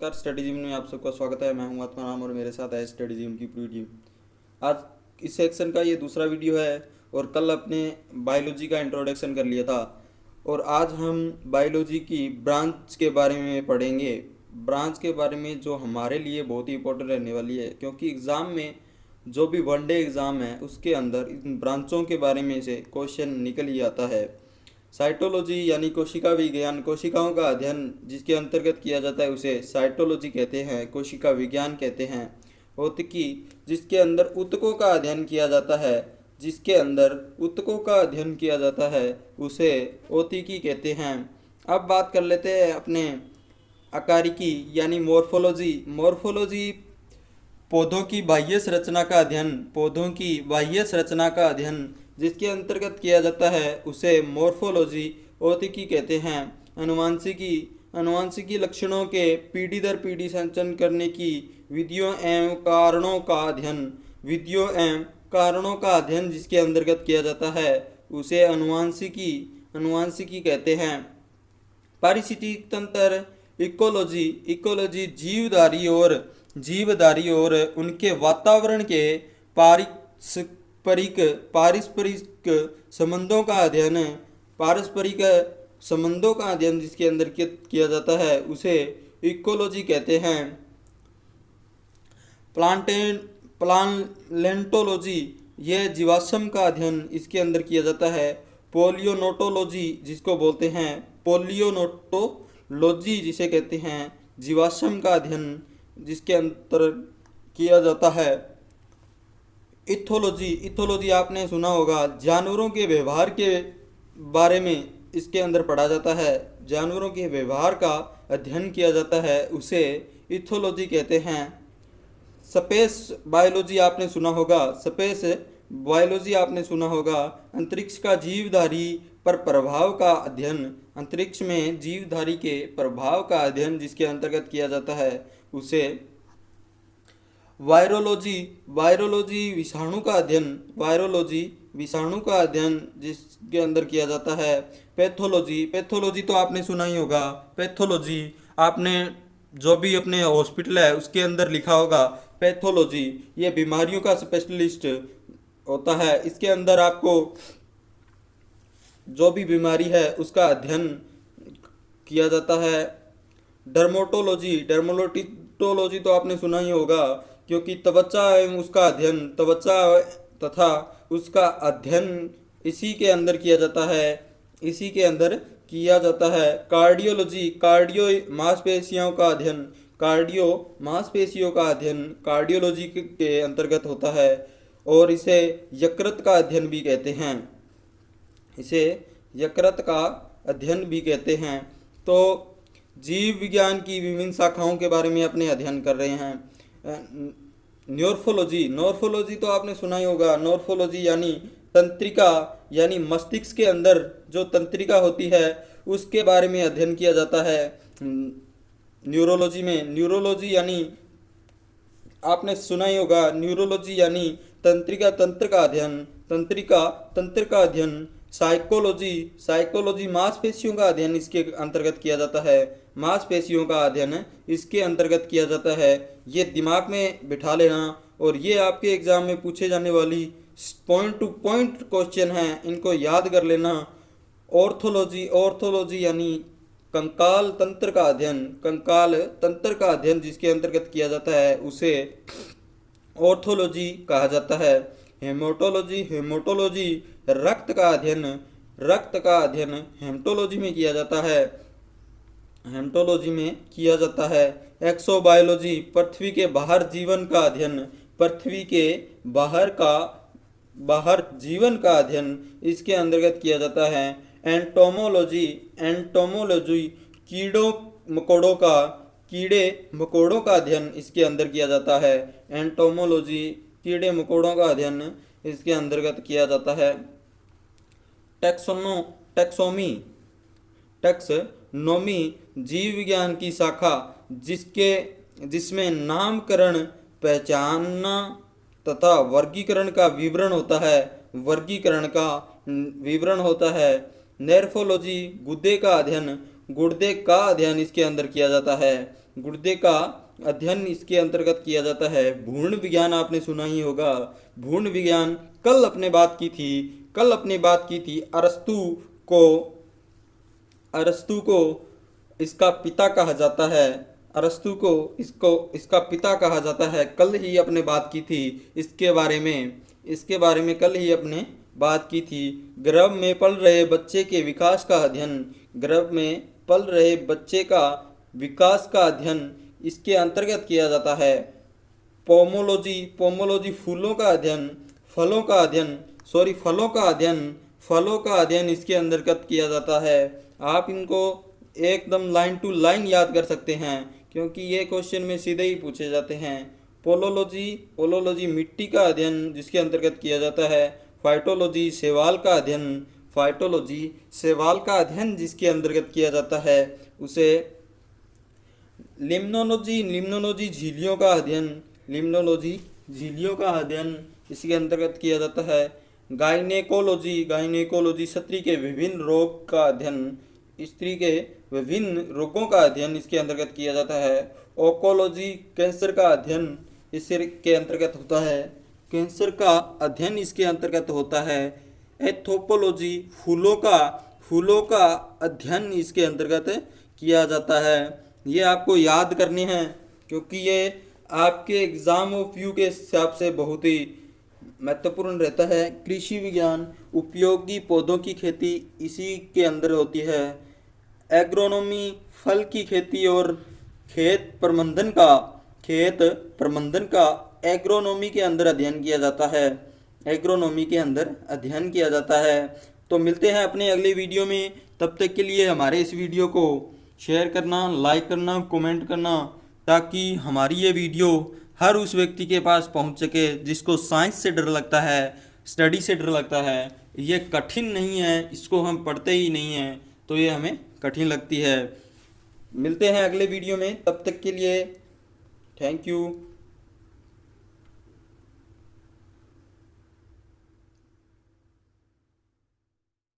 नमस्कार। Study gym में आप सबका स्वागत है। मैं हूं आत्मा राम और मेरे साथ है स्टडी जिम की पूरी टीम। आज इस सेक्शन का ये दूसरा वीडियो है और कल अपने बायोलॉजी का इंट्रोडक्शन कर लिया था और आज हम बायोलॉजी की ब्रांच के बारे में पढ़ेंगे। ब्रांच के बारे में जो हमारे लिए बहुत ही इंपॉर्टेंट रहने वाली है, क्योंकि एग्ज़ाम में जो भी वनडे एग्ज़ाम है उसके अंदर इन ब्रांचों के बारे में से क्वेश्चन निकल ही आता है। साइटोलॉजी यानी कोशिका विज्ञान, कोशिकाओं का अध्ययन जिसके अंतर्गत किया जाता है उसे साइटोलॉजी कहते हैं, कोशिका विज्ञान कहते हैं। औतिकी जिसके अंदर ऊतकों का अध्ययन किया जाता है, जिसके अंदर ऊतकों का अध्ययन किया जाता है उसे औतिकी कहते हैं। अब बात कर लेते हैं अपने अकारिकी यानी मॉर्फोलॉजी। मॉर्फोलॉजी पौधों की बाह्य संरचना का अध्ययन, पौधों की बाह्य संरचना का अध्ययन जिसके अंतर्गत किया जाता है उसे मॉर्फोलॉजी औतिकी कहते हैं। अनुवांशिकी, अनुवांशिकी लक्षणों के पीढ़ी दर पीढ़ी संचरण करने की विधियों एवं कारणों का अध्ययन, विधियों एवं कारणों का अध्ययन जिसके अंतर्गत किया जाता है उसे अनुवांशिकी, अनुवांशिकी कहते हैं। पारिस्थितिक तंत्र इकोलॉजी, इकोलॉजी जीवधारी और उनके वातावरण के पारस्परिक पारस्परिक संबंधों का अध्ययन, पारस्परिक संबंधों का अध्ययन जिसके अंदर किया जाता है उसे इकोलॉजी कहते हैं। प्लांटेंटोलॉजी यह जीवाश्म का अध्ययन इसके अंदर किया जाता है। पोलियोनोटोलॉजी जिसको बोलते हैं, पोलियोनोटोलॉजी जिसे कहते हैं जीवाश्म का अध्ययन जिसके अंतर किया जाता है। इथोलॉजी, इथोलॉजी आपने सुना होगा, जानवरों के व्यवहार के बारे में इसके अंदर पढ़ा जाता है, जानवरों के व्यवहार का अध्ययन किया जाता है उसे इथोलॉजी कहते हैं। स्पेस बायोलॉजी आपने सुना होगा, स्पेस बायोलॉजी आपने सुना होगा, अंतरिक्ष का जीवधारी पर प्रभाव का अध्ययन, अंतरिक्ष में जीवधारी के प्रभाव का अध्ययन जिसके अंतर्गत किया जाता है उसे वायरोलॉजी, वायरोलॉजी विषाणु का अध्ययन, वायरोलॉजी विषाणु का अध्ययन जिसके अंदर किया जाता है। पैथोलॉजी, पैथोलॉजी तो आपने सुना ही होगा, पैथोलॉजी आपने जो भी अपने हॉस्पिटल है उसके अंदर लिखा होगा पैथोलॉजी, ये बीमारियों का स्पेशलिस्ट होता है। इसके अंदर आपको जो भी बीमारी है उसका अध्ययन किया जाता है। डर्मेटोलॉजी, डर्मेटोलॉजी तो आपने सुना ही होगा, क्योंकि त्वचा एवं उसका अध्ययन, त्वचा तथा उसका अध्ययन इसी के अंदर किया जाता है, इसी के अंदर किया जाता है। कार्डियोलॉजी, कार्डियो मांसपेशियों का अध्ययन, कार्डियो मांसपेशियों का अध्ययन कार्डियोलॉजी के अंतर्गत होता है और इसे यकृत का अध्ययन भी कहते हैं, इसे यकृत का अध्ययन भी कहते हैं। तो जीव विज्ञान की विभिन्न शाखाओं के बारे में अपने अध्ययन कर रहे हैं। न्यूरोलॉजी, नॉर्फोलॉजी तो आपने सुना ही होगा, नॉर्फोलॉजी यानी तंत्रिका, यानी मस्तिष्क के अंदर जो तंत्रिका होती है उसके बारे में अध्ययन किया जाता है न्यूरोलॉजी में। न्यूरोलॉजी यानी आपने सुना ही होगा, न्यूरोलॉजी यानी तंत्रिका तंत्र का अध्ययन, तंत्रिका तंत्र का अध्ययन। साइकोलॉजी, साइकोलॉजी मांसपेशियों का अध्ययन इसके अंतर्गत किया जाता है, मांसपेशियों का अध्ययन इसके अंतर्गत किया जाता है। ये दिमाग में बिठा लेना और ये आपके एग्जाम में पूछे जाने वाली पॉइंट टू पॉइंट क्वेश्चन हैं, इनको याद कर लेना। ऑर्थोलॉजी, ऑर्थोलॉजी यानी कंकाल तंत्र का अध्ययन, कंकाल तंत्र का अध्ययन जिसके अंतर्गत किया जाता है उसे ऑर्थोलॉजी कहा जाता है। हेमेटोलॉजी, हेमेटोलॉजी रक्त का अध्ययन, रक्त का अध्ययन हेमेटोलॉजी में किया जाता है, हेमेटोलॉजी में किया जाता है। एक्सोबायोलॉजी, पृथ्वी के बाहर जीवन का अध्ययन, पृथ्वी के बाहर जीवन का अध्ययन इसके अंतर्गत किया जाता है। एंटोमोलॉजी, एंटोमोलॉजी कीड़ों मकोड़ों का, कीड़े मकोड़ों का अध्ययन इसके अंदर किया जाता है। एंटोमोलॉजी कीड़े मकोड़ों का अध्ययन इसके अंतर्गत किया जाता है। टैक्सोमी, टैक्सोनोमी जीव विज्ञान की शाखा जिसमें नामकरण, पहचानना तथा वर्गीकरण का विवरण होता है, वर्गीकरण का विवरण होता है। नेफ्रोलॉजी गुर्दे का अध्ययन, गुर्दे का अध्ययन इसके अंदर किया जाता है। गुर्दे का अध्ययन इसके अंतर्गत किया जाता है। भ्रूण विज्ञान आपने सुना ही होगा। भ्रूण विज्ञान कल अपने बात की थी को अरस्तु को इसका पिता कहा जाता है। अरस्तु को इसका पिता कहा जाता है। कल ही अपने बात की थी इसके बारे में कल ही अपने बात की थी। गर्भ में पल रहे बच्चे के विकास का अध्ययन, गर्भ में पल रहे बच्चे का विकास का अध्ययन इसके अंतर्गत किया जाता है। पोमोलॉजी फूलों का अध्ययन, फलों का अध्ययन इसके अंतर्गत किया जाता है। आप इनको एकदम लाइन टू लाइन याद कर सकते हैं क्योंकि ये क्वेश्चन में सीधे ही पूछे जाते हैं। पोलोलॉजी मिट्टी का अध्ययन जिसके अंतर्गत किया जाता है। फाइटोलॉजी शैवाल का अध्ययन जिसके अंतर्गत किया जाता है उसे लिम्नोलॉजी झिल्लियों का अध्ययन इसके अंतर्गत किया जाता है। गायनेकोलॉजी स्त्री के विभिन्न रोगों का अध्ययन इसके अंतर्गत किया जाता है। ओकोलॉजी कैंसर का अध्ययन इसके अंतर्गत होता है। एथोपोलॉजी फूलों का अध्ययन इसके अंतर्गत किया जाता है। ये आपको याद करने हैं क्योंकि ये आपके एग्जाम ऑफ व्यू के हिसाब से बहुत ही महत्वपूर्ण रहता है। कृषि विज्ञान उपयोगी पौधों की खेती इसी के अंदर होती है। एग्रोनॉमी फल की खेती और खेत प्रबंधन का एग्रोनॉमी के अंदर अध्ययन किया जाता है। तो मिलते हैं अपने अगले वीडियो में। तब तक के लिए हमारे इस वीडियो को शेयर करना, लाइक करना, कमेंट करना ताकि हमारी ये वीडियो हर उस व्यक्ति के पास पहुंच सके जिसको साइंस से डर लगता है, स्टडी से डर लगता है। ये कठिन नहीं है, इसको हम पढ़ते ही नहीं हैं तो ये हमें कठिन लगती है। मिलते हैं अगले वीडियो में, तब तक के लिए थैंक यू।